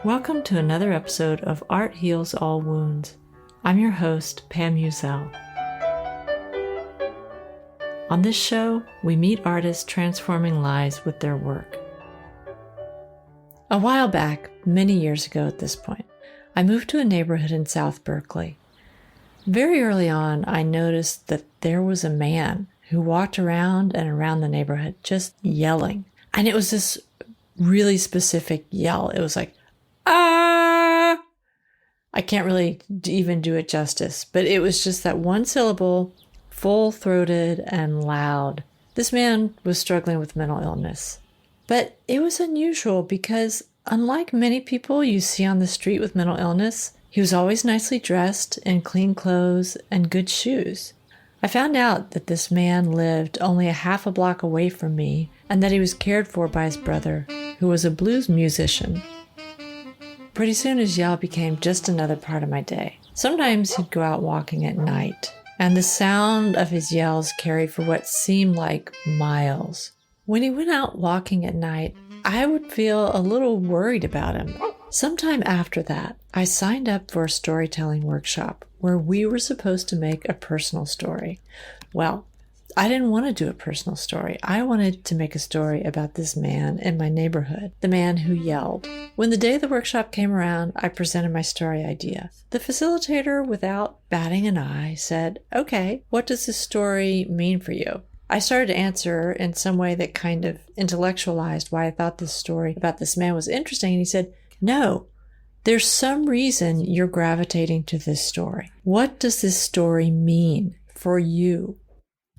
Welcome to another episode of Art Heals All Wounds. I'm your host, Pam Uzel. On this show, we meet artists transforming lives with their work. A while back, many years ago at this point, I moved to a neighborhood in South Berkeley. Very early on, I noticed that there was a man who walked around and around the neighborhood just yelling. And it was this really specific yell. It was like, ah! I can't really even do it justice, but it was just that one syllable, full-throated and loud. This man was struggling with mental illness. But it was unusual because unlike many people you see on the street with mental illness, he was always nicely dressed in clean clothes and good shoes. I found out that this man lived only a half a block away from me and that he was cared for by his brother, who was a blues musician. Pretty soon his yell became just another part of my day. Sometimes he'd go out walking at night, and the sound of his yells carried for what seemed like miles. When he went out walking at night, I would feel a little worried about him. Sometime after that, I signed up for a storytelling workshop where we were supposed to make a personal story. Well, I didn't want to do a personal story. I wanted to make a story about this man in my neighborhood, the man who yelled. When the day of the workshop came around, I presented my story idea. The facilitator, without batting an eye, said, "Okay, what does this story mean for you?" I started to answer in some way that kind of intellectualized why I thought this story about this man was interesting, and he said, "No, there's some reason you're gravitating to this story. What does this story mean for you?"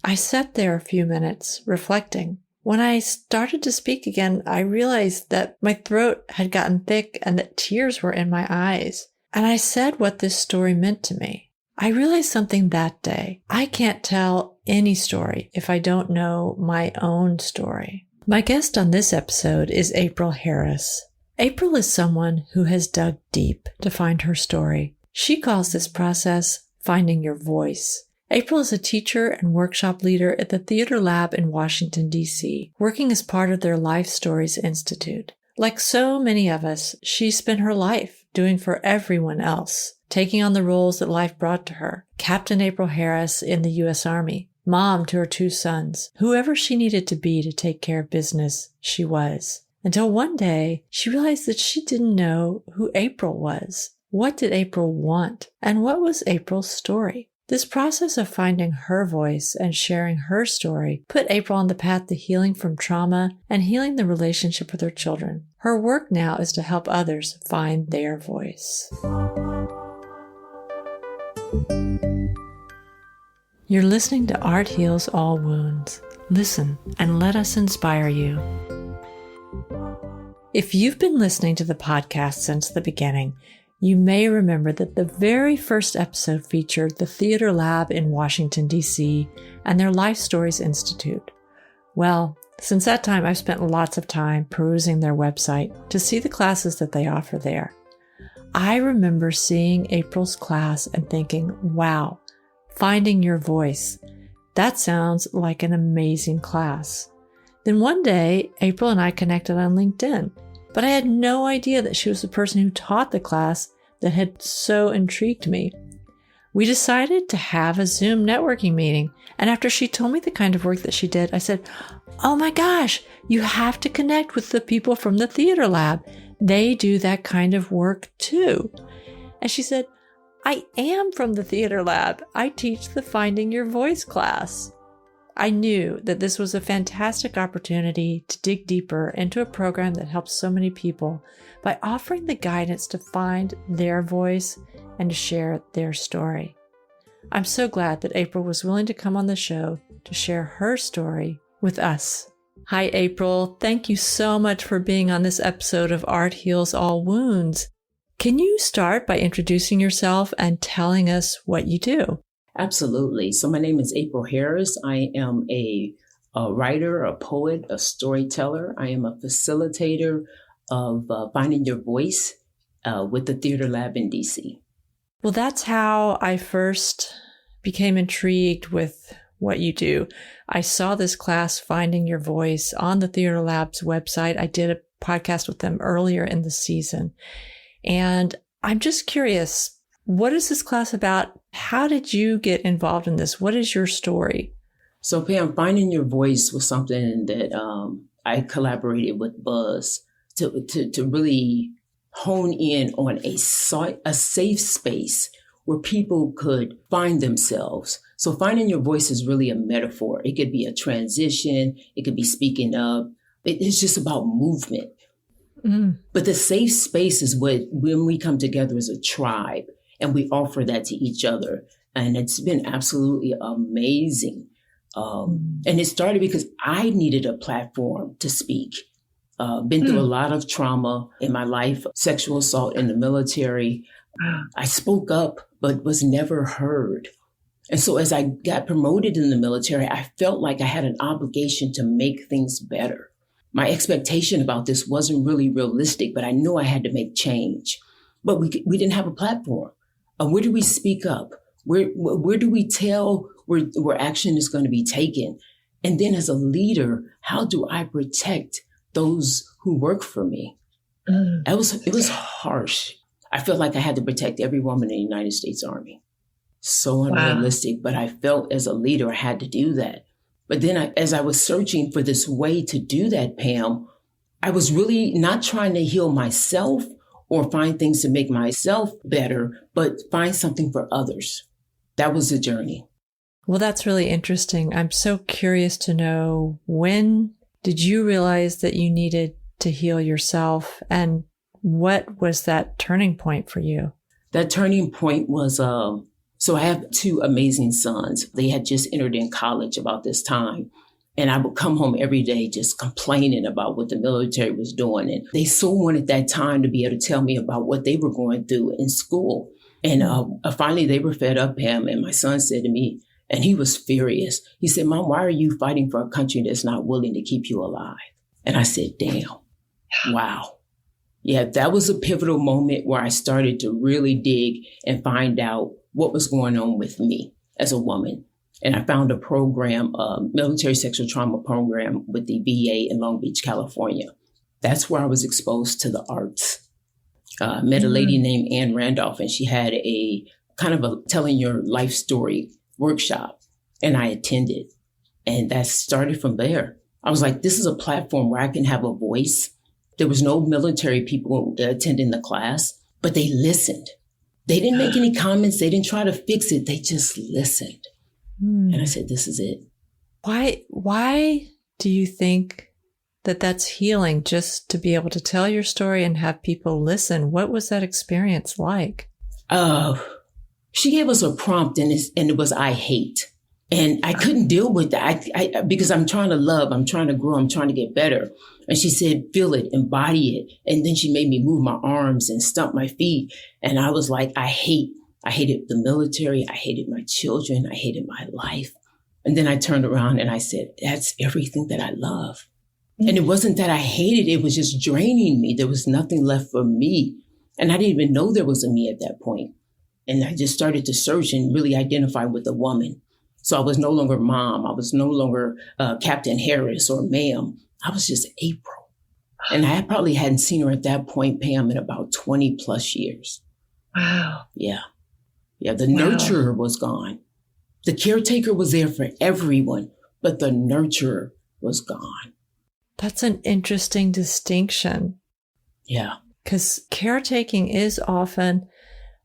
I sat there a few minutes, reflecting. When I started to speak again, I realized that my throat had gotten thick and that tears were in my eyes. And I said what this story meant to me. I realized something that day. I can't tell any story if I don't know my own story. My guest on this episode is April Harris. April is someone who has dug deep to find her story. She calls this process finding your voice. April is a teacher and workshop leader at the Theater Lab in Washington, D.C., working as part of their Life Stories Institute. Like so many of us, she spent her life doing for everyone else, taking on the roles that life brought to her. Captain April Harris in the U.S. Army, mom to her 2 sons, whoever she needed to be to take care of business, she was. Until one day, she realized that she didn't know who April was. What did April want? And what was April's story? This process of finding her voice and sharing her story put April on the path to healing from trauma and healing the relationship with her children. Her work now is to help others find their voice. You're listening to Art Heals All Wounds. Listen and let us inspire you. If you've been listening to the podcast since the beginning, you may remember that the very first episode featured the Theater Lab in Washington, D.C. and their Life Stories Institute. Well, since that time, I've spent lots of time perusing their website to see the classes that they offer there. I remember seeing April's class and thinking, wow, finding your voice. That sounds like an amazing class. Then one day, April and I connected on LinkedIn. But I had no idea that she was the person who taught the class that had so intrigued me. We decided to have a Zoom networking meeting, and after she told me the kind of work that she did, I said, "Oh my gosh, you have to connect with the people from the Theater Lab. They do that kind of work too." And she said, "I am from the Theater Lab. I teach the Finding Your Voice class." I knew that this was a fantastic opportunity to dig deeper into a program that helps so many people by offering the guidance to find their voice and to share their story. I'm so glad that April was willing to come on the show to share her story with us. Hi, April. Thank you so much for being on this episode of Art Heals All Wounds. Can you start by introducing yourself and telling us what you do? Absolutely. So my name is April Harris. I am a writer, a poet, a storyteller. I am a facilitator of Finding Your Voice with the Theater Lab in DC. Well, that's how I first became intrigued with what you do. I saw this class, Finding Your Voice, on the Theater Lab's website. I did a podcast with them earlier in the season. And I'm just curious, what is this class about? How did you get involved in this? What is your story? So Pam, finding your voice was something that I collaborated with Buzz to really hone in on a safe space where people could find themselves. So finding your voice is really a metaphor. It could be a transition. It could be speaking up. It's just about movement. But the safe space is when we come together as a tribe and we offer that to each other. And it's been absolutely amazing. And it started because I needed a platform to speak. Been through a lot of trauma in my life, sexual assault in the military. I spoke up, but was never heard. And so as I got promoted in the military, I felt like I had an obligation to make things better. My expectation about this wasn't really realistic, but I knew I had to make change. But we didn't have a platform. Where do we speak up? Where do we tell where action is going to be taken? And then as a leader, how do I protect those who work for me? It was harsh. I felt like I had to protect every woman in the United States Army. So unrealistic, but I felt as a leader, I had to do that. But then as I was searching for this way to do that, Pam, I was really not trying to heal myself or find things to make myself better, but find something for others. That was the journey. Well, that's really interesting. I'm so curious to know, when did you realize that you needed to heal yourself, and what was that turning point for you? That turning point was, so I have two amazing sons. They had just entered in college about this time. And I would come home every day just complaining about what the military was doing. And they so wanted that time to be able to tell me about what they were going through in school. And finally, they were fed up, Pam. And my son said to me, and he was furious. He said, "Mom, why are you fighting for a country that's not willing to keep you alive?" And I said, damn, wow. Yeah, that was a pivotal moment where I started to really dig and find out what was going on with me as a woman. And I found a program, military sexual trauma program with the VA in Long Beach, California. That's where I was exposed to the arts. Met a lady named Ann Randolph, and she had a kind of a telling your life story workshop, and I attended. And that started from there. I was like, this is a platform where I can have a voice. There was no military people attending the class, but they listened. They didn't make any comments. They didn't try to fix it. They just listened. And I said, this is it. Why do you think that that's healing, just to be able to tell your story and have people listen? What was that experience like? She gave us a prompt, and it was, I hate. And I couldn't deal with that because I'm trying to love, I'm trying to grow, I'm trying to get better. And she said, feel it, embody it. And then she made me move my arms and stomp my feet. And I was like, I hated the military. I hated my children. I hated my life. And then I turned around and I said, that's everything that I love. And it wasn't that I hated it. It was just draining me. There was nothing left for me. And I didn't even know there was a me at that point. And I just started to search and really identify with a woman. So I was no longer mom. I was no longer Captain Harris or ma'am. I was just April. And I probably hadn't seen her at that point, Pam, in about 20 plus years. Wow. Yeah. Yeah. The nurturer was gone. The caretaker was there for everyone, but the nurturer was gone. That's an interesting distinction. Yeah. Because caretaking is often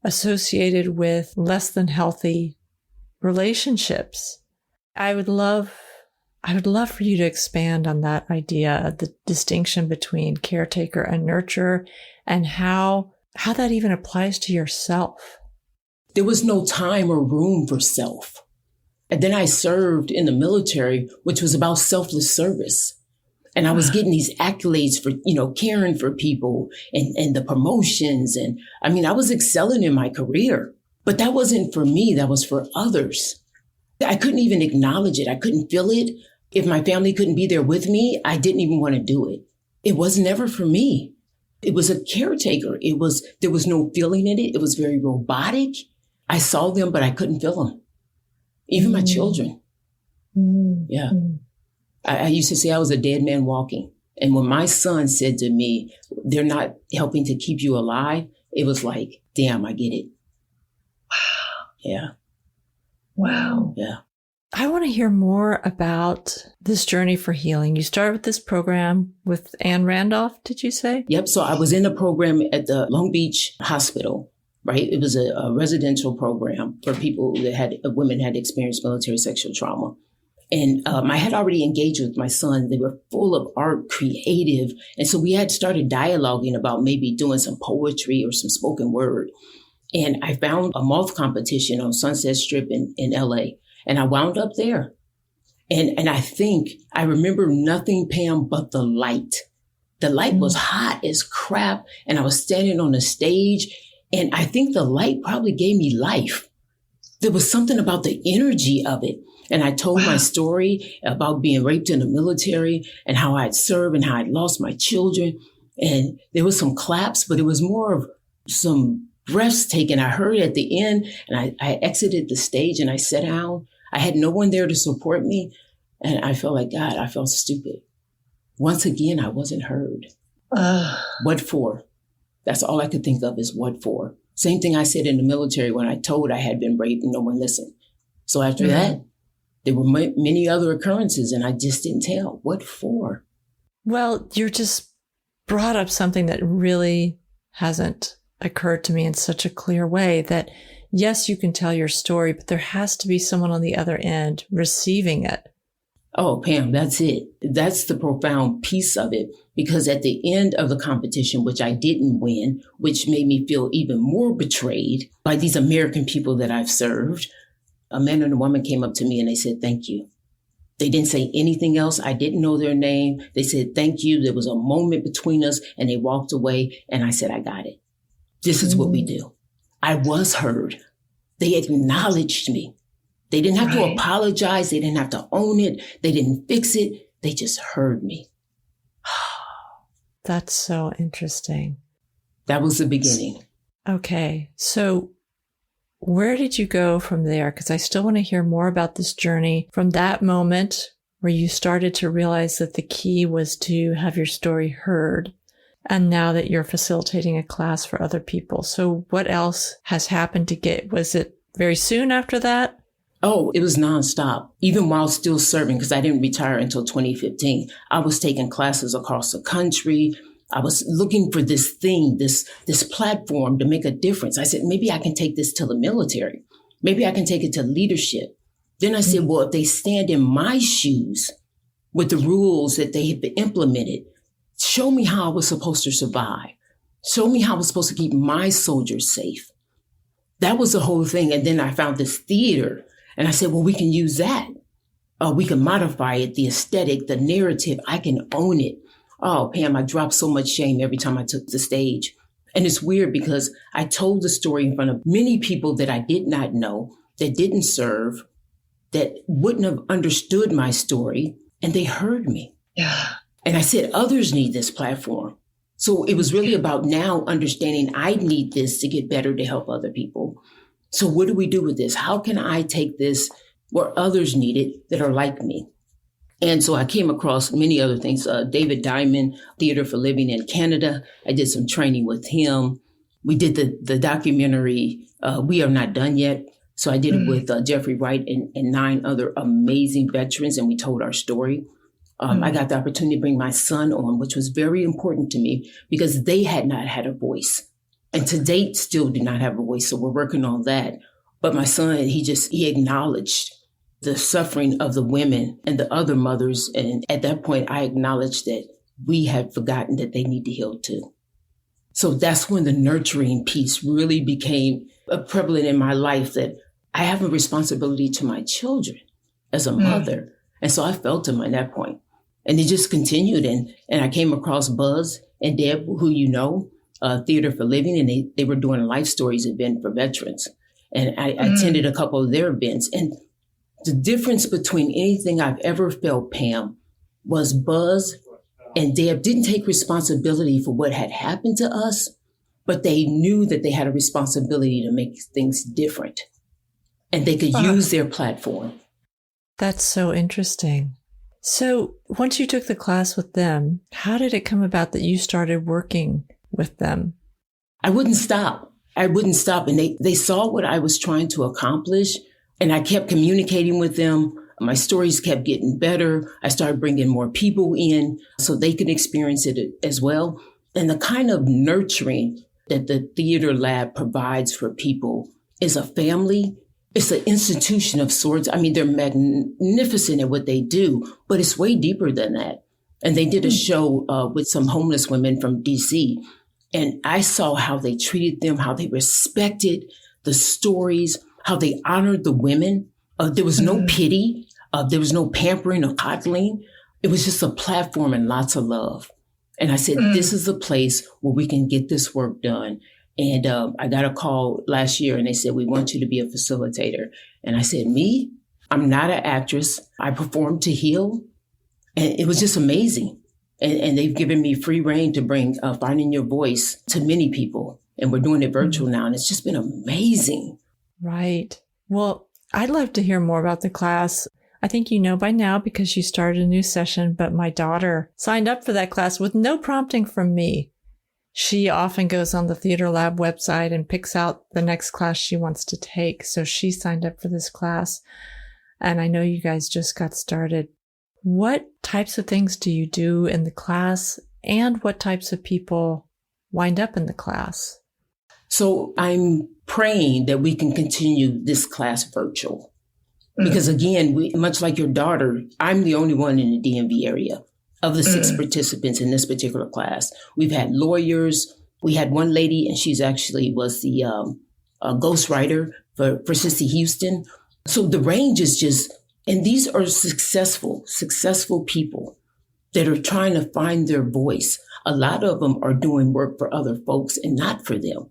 associated with less than healthy relationships. I would love for you to expand on that idea, the distinction between caretaker and nurturer, and how that even applies to yourself. There was no time or room for self. And then I served in the military, which was about selfless service. And I was getting these accolades for, caring for people and the promotions. And I mean, I was excelling in my career, but that wasn't for me. That was for others. I couldn't even acknowledge it. I couldn't feel it. If my family couldn't be there with me, I didn't even want to do it. It was never for me. It was a caretaker. There was no feeling in it. It was very robotic. I saw them, but I couldn't feel them. Even my children. Yeah. I used to say I was a dead man walking. And when my son said to me, they're not helping to keep you alive, it was like, damn, I get it. Yeah. Wow. Yeah. I want to hear more about this journey for healing. You started with this program with Anne Randolph, did you say? Yep. So I was in a program at the Long Beach Hospital, right? It was a residential program for people that women had experienced military sexual trauma. And I had already engaged with my son. They were full of art, creative. And so we had started dialoguing about maybe doing some poetry or some spoken word. And I found a moth competition on Sunset Strip in LA. And I wound up there. And I think I remember nothing, Pam, but the light. The light was hot as crap. And I was standing on the stage. And I think the light probably gave me life. There was something about the energy of it. And I told my story about being raped in the military and how I'd served and how I'd lost my children. And there was some claps, but it was more of some breaths taken. I heard at the end, and I exited the stage and I sat down. I had no one there to support me. And I felt like, God, I felt stupid. Once again, I wasn't heard. What for? That's all I could think of is what for. Same thing I said in the military when I told I had been raped and no one listened. So after that, there were many other occurrences and I just didn't tell. What for? Well, you just brought up something that really hasn't occurred to me in such a clear way, that yes, you can tell your story, but there has to be someone on the other end receiving it. Oh, Pam, that's it. That's the profound piece of it. Because at the end of the competition, which I didn't win, which made me feel even more betrayed by these American people that I've served, a man and a woman came up to me and they said, thank you. They didn't say anything else. I didn't know their name. They said, thank you. There was a moment between us and they walked away. And I said, I got it. This is what we do. I was heard. They acknowledged me. They didn't have to apologize. They didn't have to own it. They didn't fix it. They just heard me. That's so interesting. That was the beginning. Okay. So where did you go from there? Because I still want to hear more about this journey from that moment where you started to realize that the key was to have your story heard. And now that you're facilitating a class for other people. So what else has happened was it very soon after that? Oh, it was nonstop. Even while still serving, because I didn't retire until 2015. I was taking classes across the country. I was looking for this thing, this platform to make a difference. I said, maybe I can take this to the military. Maybe I can take it to leadership. Then I said, well, if they stand in my shoes with the rules that they have implemented, show me how I was supposed to survive. Show me how I was supposed to keep my soldiers safe. That was the whole thing. And then I found this theater and I said, well, we can use that. We can modify it, the aesthetic, the narrative. I can own it. Oh, Pam, I dropped so much shame every time I took the stage. And it's weird because I told the story in front of many people that I did not know, that didn't serve, that wouldn't have understood my story. And they heard me. Yeah. And I said, others need this platform. So it was really about now understanding I need this to get better to help other people. So what do we do with this? How can I take this where others need it that are like me? And so I came across many other things. David Diamond, Theater for Living in Canada. I did some training with him. We did the documentary, We Are Not Done Yet. So I did it with Jeffrey Wright and 9 other amazing veterans, and we told our story. I got the opportunity to bring my son on, which was very important to me because they had not had a voice. And to date, still do not have a voice. So we're working on that. But my son, he acknowledged the suffering of the women and the other mothers. And at that point, I acknowledged that we had forgotten that they need to heal too. So that's when the nurturing piece really became prevalent in my life, that I have a responsibility to my children as a mother. And so I felt him at that point. And it just continued. And I came across Buzz and Deb, who you know, Theater for Living, and they were doing a Life Stories event for veterans. And I attended a couple of their events. And the difference between anything I've ever felt, Pam, was Buzz and Deb didn't take responsibility for what had happened to us, but they knew that they had a responsibility to make things different. And they could use their platform. That's so interesting. So once you took the class with them, how did it come about that you started working with them? I wouldn't stop. And they saw what I was trying to accomplish. And I kept communicating with them. My stories kept getting better. I started bringing more people in so they could experience it as well. And the kind of nurturing that the theater lab provides for people is a family. It's an institution of sorts. I mean, they're magnificent at what they do, but it's way deeper than that. And they did a show with some homeless women from DC. And I saw how they treated them, how they respected the stories, how they honored the women. There was no pity. There was no pampering or coddling. It was just a platform and lots of love. And I said, this is a place where we can get this work done. And I got a call last year and they said, we want you to be a facilitator. And I said, me? I'm not an actress. I perform to heal. And it was just amazing. And they've given me free reign to bring Finding Your Voice to many people. And we're doing it virtual now. And it's just been amazing. Right. Well, I'd love to hear more about the class. I think you know by now because you started a new session, but my daughter signed up for that class with no prompting from me. She often goes on the Theater Lab website and picks out the next class she wants to take. So she signed up for this class. And I know you guys just got started. What types of things do you do in the class, and what types of people wind up in the class? So I'm praying that we can continue this class virtual. Because again, much like your daughter, I'm the only one in the DMV area of the 6 participants in this particular class. We've had lawyers. We had one lady, and she's actually was the ghostwriter for Sissy Houston. So the range is just, and these are successful people that are trying to find their voice. A lot of them are doing work for other folks and not for them,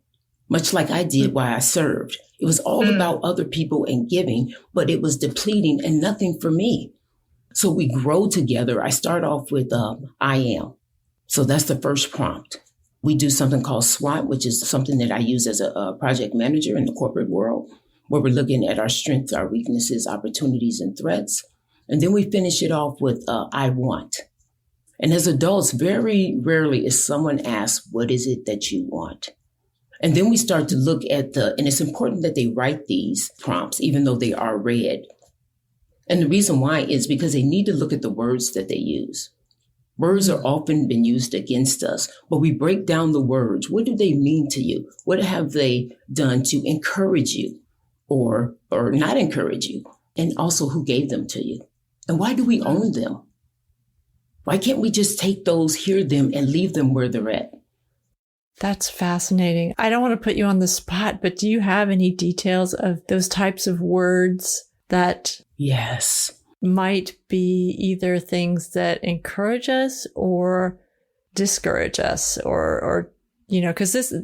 much like I did while I served. It was all about other people and giving, but it was depleting and nothing for me. So we grow together. I start off with I am. So that's the first prompt. We do something called SWOT, which is something that I use as a project manager in the corporate world, where we're looking at our strengths, our weaknesses, opportunities, and threats. And then we finish it off with I want. And as adults, very rarely is someone asked, what is it that you want? And then we start to look at and it's important that they write these prompts, even though they are read. And the reason why is because they need to look at the words that they use. Words are often been used against us, but we break down the words. What do they mean to you? What have they done to encourage you or not encourage you? And also who gave them to you? And why do we own them? Why can't we just take those, hear them, and leave them where they're at? That's fascinating. I don't want to put you on the spot, but do you have any details of those types of words that yes might be either things that encourage us or discourage us or because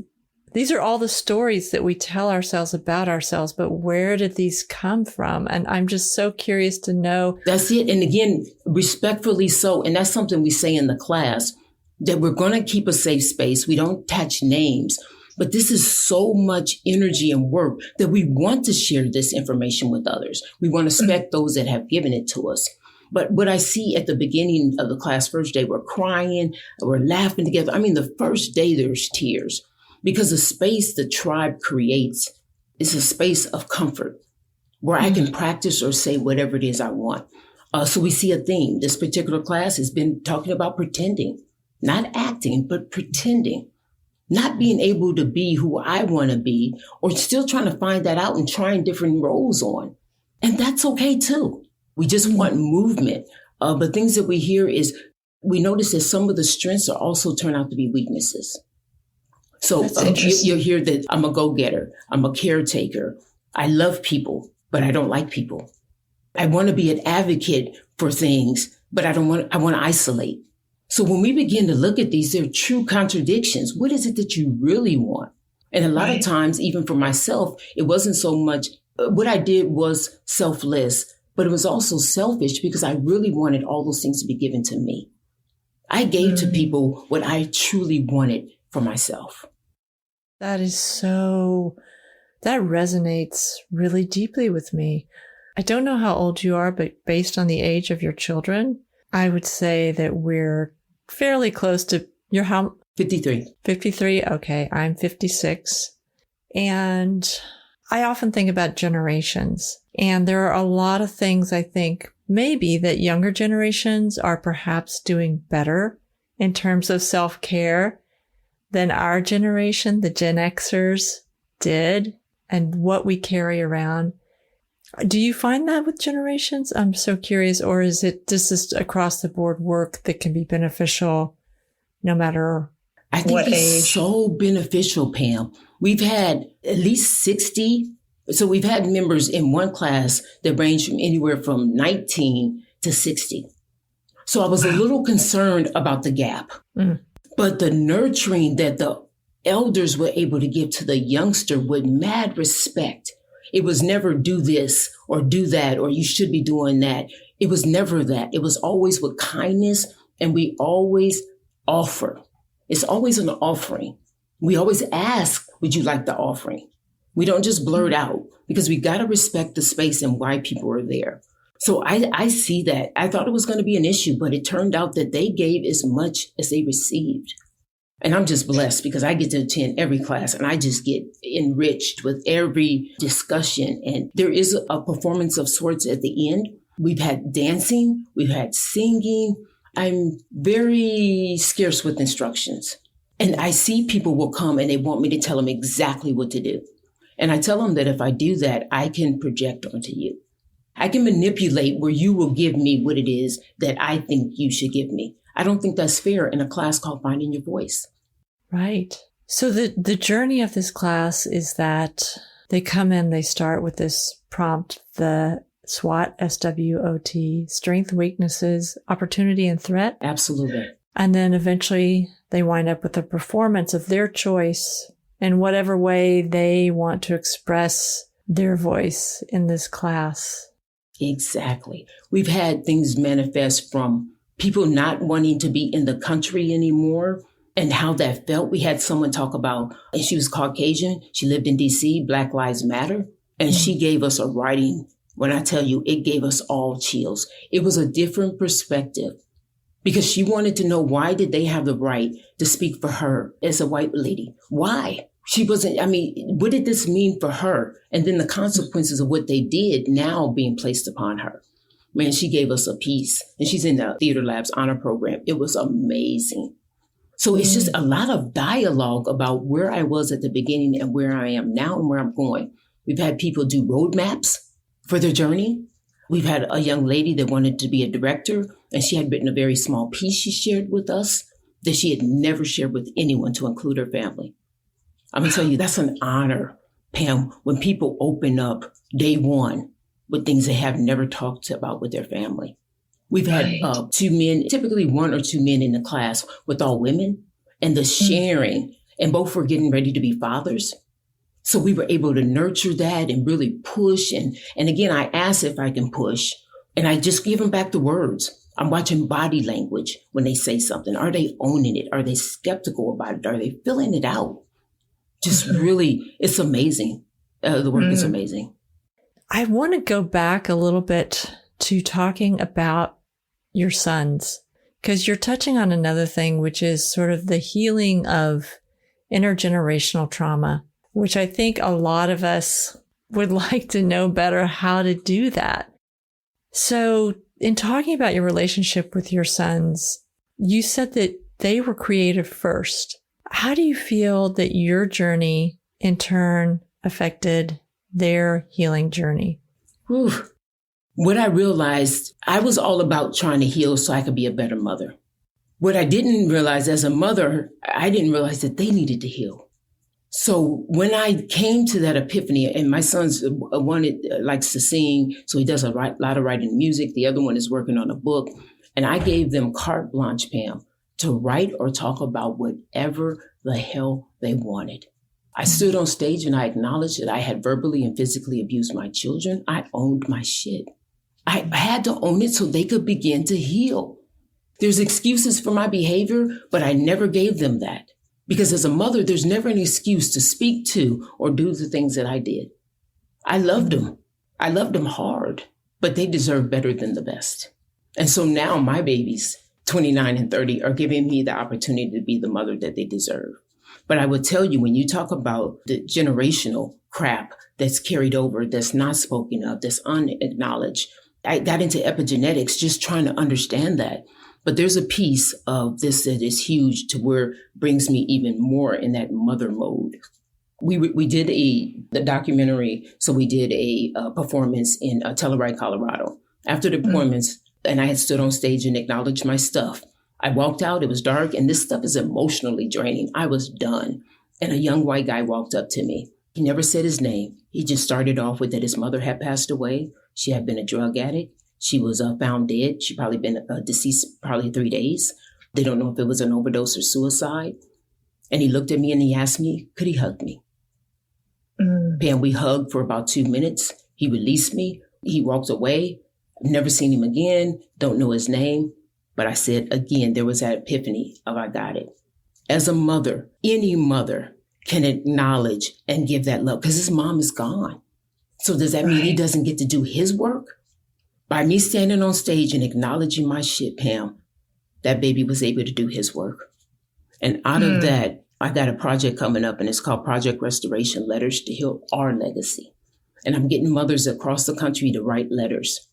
these are all the stories that we tell ourselves about ourselves, but where did these come from? And I'm just so curious to know. That's it. And again, respectfully so. And that's something we say in the class, that we're going to keep a safe space. We don't attach names, but this is so much energy and work that we want to share this information with others. We want to respect those that have given it to us. But what I see at the beginning of the class, first day, we're crying, we're laughing together. I mean, the first day there's tears because the space the tribe creates is a space of comfort where I can practice or say whatever it is I want. So we see a theme. This particular class has been talking about pretending. Not acting, but pretending, not being able to be who I want to be, or still trying to find that out and trying different roles on. And that's okay too. We just want movement. But things that we hear is we notice that some of the strengths are also turn out to be weaknesses. So you'll hear that I'm a go-getter. I'm a caretaker. I love people, but I don't like people. I want to be an advocate for things, but I want to isolate. So when we begin to look at these, they're true contradictions. What is it that you really want? And a lot of times, even for myself, it wasn't so much, what I did was selfless, but it was also selfish because I really wanted all those things to be given to me. I gave to people what I truly wanted for myself. That resonates really deeply with me. I don't know how old you are, but based on the age of your children, I would say that we're fairly close to your how? 53. 53? Okay, I'm 56. And I often think about generations. And there are a lot of things I think maybe that younger generations are perhaps doing better in terms of self-care than our generation, the Gen Xers, did, and what we carry around. Do you find that with generations? I'm so curious. Or is it just across the board work that can be beneficial no matter I think what it's age? so beneficial, Pam. We've had at least 60. So we've had members in one class that range from anywhere from 19 to 60. So I was a little concerned about the gap. But the nurturing that the elders were able to give to the youngster with mad respect. It was never do this or do that, or you should be doing that. It was never that. It was always with kindness, and we always offer. It's always an offering. We always ask, would you like the offering? We don't just blurt out, because we got to respect the space and why people are there. So I see that. I thought it was going to be an issue, but it turned out that they gave as much as they received. And I'm just blessed because I get to attend every class and I just get enriched with every discussion. And there is a performance of sorts at the end. We've had dancing, we've had singing. I'm very scarce with instructions. And I see people will come and they want me to tell them exactly what to do. And I tell them that if I do that, I can project onto you. I can manipulate where you will give me what it is that I think you should give me. I don't think that's fair in a class called Finding Your Voice. Right. So the journey of this class is that they come in, they start with this prompt, the SWOT, SWOT, strength, weaknesses, opportunity, and threat. Absolutely. And then eventually they wind up with a performance of their choice in whatever way they want to express their voice in this class. Exactly. We've had things manifest from people not wanting to be in the country anymore and how that felt. We had someone talk about, and she was Caucasian. She lived in DC, Black Lives Matter. And she gave us a writing. When I tell you, it gave us all chills. It was a different perspective because she wanted to know, why did they have the right to speak for her as a white lady? Why? She wasn't, what did this mean for her? And then the consequences of what they did now being placed upon her. Man, she gave us a piece, and she's in the Theater Labs honor program. It was amazing. So it's just a lot of dialogue about where I was at the beginning and where I am now and where I'm going. We've had people do roadmaps for their journey. We've had a young lady that wanted to be a director, and she had written a very small piece she shared with us that she had never shared with anyone, to include her family. I'm going to tell you, that's an honor, Pam, when people open up day one with things they have never talked about with their family. We've had two men, typically one or two men in the class with all women, and the sharing, and both were getting ready to be fathers. So we were able to nurture that and really push. And again, I ask if I can push, and I just give them back the words. I'm watching body language when they say something. Are they owning it? Are they skeptical about it? Are they filling it out? Just really, it's amazing. The work is amazing. I want to go back a little bit to talking about your sons, because you're touching on another thing, which is sort of the healing of intergenerational trauma, which I think a lot of us would like to know better how to do that. So in talking about your relationship with your sons, you said that they were creative first. How do you feel that your journey in turn affected their healing journey? Whew. What I realized, I was all about trying to heal so I could be a better mother. What I didn't realize as a mother, I didn't realize that they needed to heal. So when I came to that epiphany, and my son's likes to sing, so he does a lot of writing music. The other one is working on a book. And I gave them carte blanche, Pam, to write or talk about whatever the hell they wanted. I stood on stage and I acknowledged that I had verbally and physically abused my children. I owned my shit. I had to own it so they could begin to heal. There's excuses for my behavior, but I never gave them that. Because as a mother, there's never an excuse to speak to or do the things that I did. I loved them. I loved them hard, but they deserve better than the best. And so now my babies, 29 and 30, are giving me the opportunity to be the mother that they deserve. But I would tell you, when you talk about the generational crap that's carried over, that's not spoken of, that's unacknowledged, I got into epigenetics just trying to understand that. But there's a piece of this that is huge to where it brings me even more in that mother mode. We did the documentary, so we did a performance in Telluride, Colorado. After the performance, and I had stood on stage and acknowledged my stuff, I walked out, it was dark, and this stuff is emotionally draining. I was done. And a young white guy walked up to me. He never said his name. He just started off with that his mother had passed away. She had been a drug addict. She was found dead. She probably been deceased probably 3 days. They don't know if it was an overdose or suicide. And he looked at me and he asked me, could he hug me? And we hugged for about 2 minutes. He released me. He walked away. I've never seen him again. Don't know his name. But I said, again, there was that epiphany of I got it. As a mother, any mother can acknowledge and give that love because his mom is gone. So does that mean he doesn't get to do his work? By me standing on stage and acknowledging my shit, Pam, that baby was able to do his work. And out of that, I got a project coming up, and it's called Project Restoration, Letters to Heal Our Legacy. And I'm getting mothers across the country to write letters.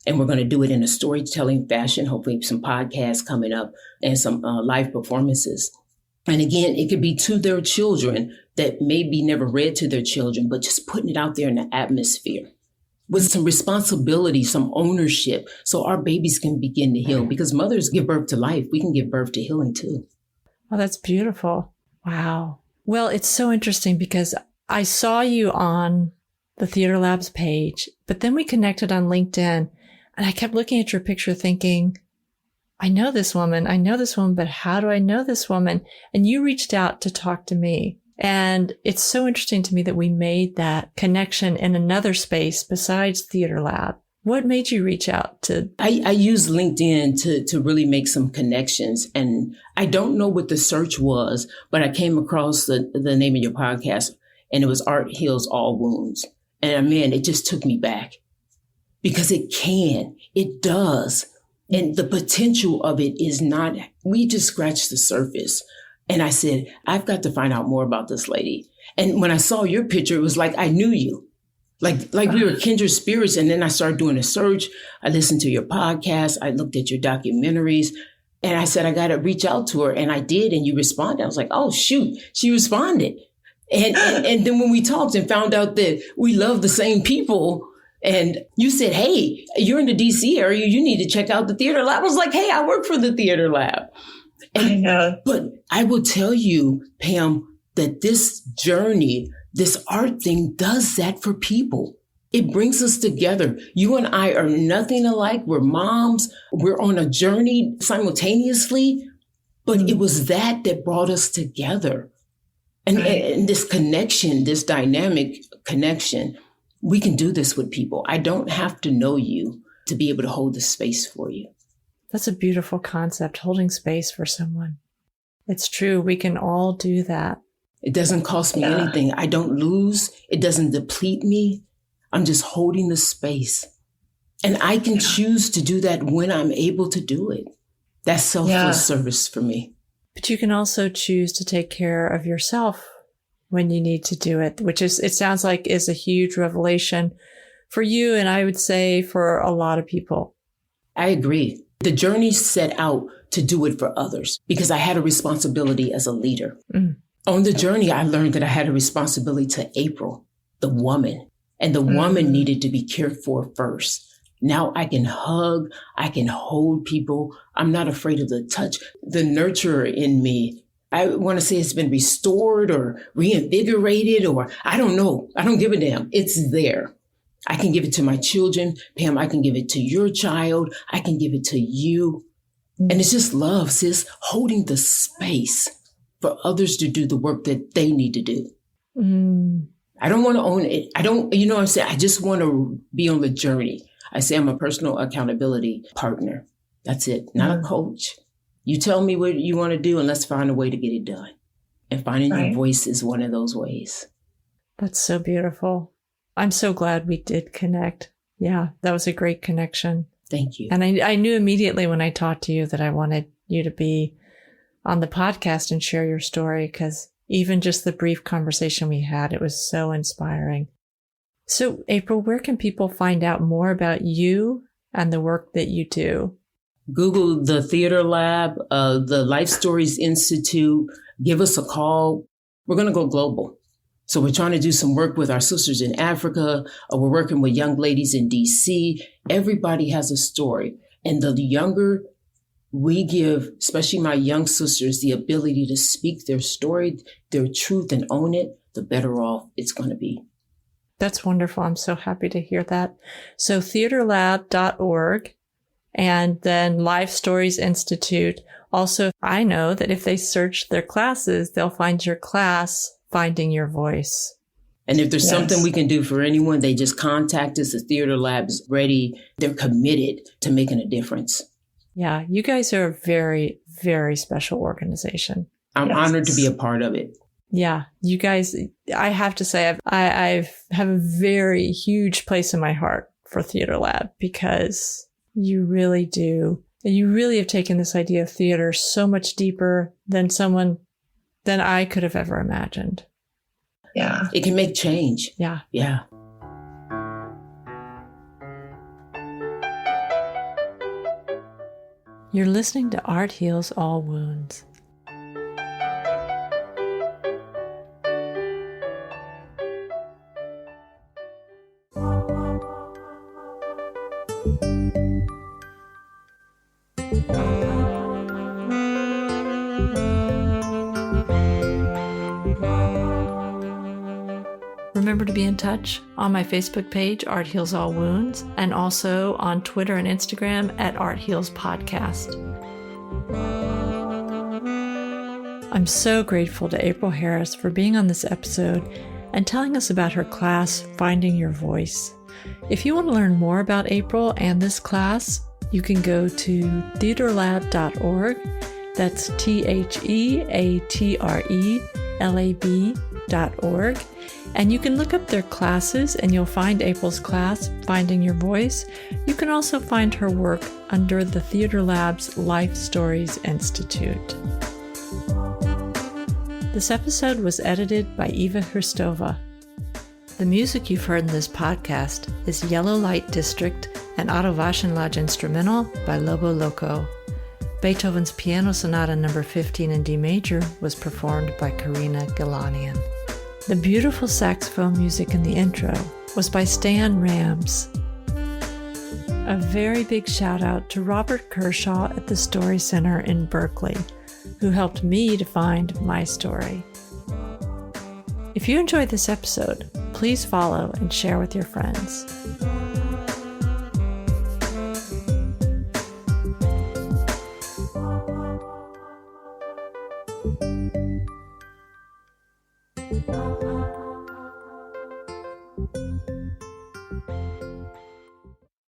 And we're going to do it in a storytelling fashion, hopefully some podcasts coming up and some live performances. And again, it could be to their children that maybe never read to their children, but just putting it out there in the atmosphere with some responsibility, some ownership, so our babies can begin to heal. Because mothers give birth to life. We can give birth to healing too. Oh, that's beautiful. Wow. Well, it's so interesting because I saw you on the Theater Labs page, but then we connected on LinkedIn, and I kept looking at your picture thinking, I know this woman, but how do I know this woman? And you reached out to talk to me. And it's so interesting to me that we made that connection in another space besides Theater Lab. What made you reach out to? I use LinkedIn to really make some connections. And I don't know what the search was, but I came across the name of your podcast, and it was Art Heals All Wounds. And man, it just took me back because it does. And the potential of it is not, we just scratched the surface. And I said, I've got to find out more about this lady. And when I saw your picture, it was like I knew you. Like we were kindred spirits. And then I started doing a search. I listened to your podcast. I looked at your documentaries. And I said, I got to reach out to her. And I did. And you responded. I was like, oh, shoot, she responded. And then when we talked and found out that we love the same people, and you said, hey, you're in the DC area, you need to check out the Theater Lab. I was like, hey, I work for the Theater Lab. And, I know. But I will tell you, Pam, that this journey, this art thing does that for people. It brings us together. You and I are nothing alike. We're moms. We're on a journey simultaneously. But it was that brought us together. And this connection, this dynamic connection, we can do this with people. I don't have to know you to be able to hold the space for you. That's a beautiful concept, holding space for someone. It's true. We can all do that. It doesn't cost me anything. I don't lose. It doesn't deplete me. I'm just holding the space. And I can choose to do that when I'm able to do it. That's selfless service for me. But you can also choose to take care of yourself when you need to do it, which is, it sounds like, is a huge revelation for you. And I would say for a lot of people. I agree. The journey set out to do it for others because I had a responsibility as a leader. On the journey, I learned that I had a responsibility to April, the woman, and the woman needed to be cared for first. Now I can hug, I can hold people. I'm not afraid of the touch. The nurturer in me, I want to say it's been restored or reinvigorated, or I don't know. I don't give a damn. It's there. I can give it to my children. Pam, I can give it to your child. I can give it to you. And it's just love, sis, holding the space for others to do the work that they need to do. I don't want to own it. I don't, you know what I'm saying? I just want to be on the journey. I say I'm a personal accountability partner. That's it. Not a coach. You tell me what you want to do and let's find a way to get it done. And finding your voice is one of those ways. That's so beautiful. I'm so glad we did connect. Yeah, that was a great connection. Thank you. And I knew immediately when I talked to you that I wanted you to be on the podcast and share your story, because even just the brief conversation we had, it was so inspiring. So, April, where can people find out more about you and the work that you do? Google the Theater Lab, the Life Stories Institute. Give us a call. We're going to go global. So we're trying to do some work with our sisters in Africa. We're working with young ladies in DC. Everybody has a story. And the younger we give, especially my young sisters, the ability to speak their story, their truth, and own it, the better off it's going to be. That's wonderful. I'm so happy to hear that. So theaterlab.org and then Life Stories Institute. Also, I know that if they search their classes, they'll find your class, Finding Your Voice. And if there's something we can do for anyone, they just contact us. The Theater Lab's ready. They're committed to making a difference. Yeah, you guys are a very, very special organization. I'm honored to be a part of it. Yeah, you guys, I have to say, I have a very huge place in my heart for Theater Lab, because you really do. You really have taken this idea of theater so much deeper than I could have ever imagined. Yeah. It can make change. Yeah. Yeah. You're listening to Art Heals All Wounds. Remember to be in touch on my Facebook page, Art Heals All Wounds, and also on Twitter and Instagram at Art Heals Podcast. I'm so grateful to April Harris for being on this episode and telling us about her class, Finding Your Voice. If you want to learn more about April and this class, you can go to theaterlab.org. That's theatrelab.org. And you can look up their classes and you'll find April's class, Finding Your Voice. You can also find her work under the Theater Lab's Life Stories Institute. This episode was edited by Eva Hristova. The music you've heard in this podcast is Yellow Light District and Otto Waschenlage Instrumental by Lobo Loco. Beethoven's Piano Sonata No. 15 in D major was performed by Karina Galanian. The beautiful saxophone music in the intro was by Stan Rams. A very big shout out to Robert Kershaw at the Story Center in Berkeley, who helped me to find my story. If you enjoyed this episode, please follow and share with your friends.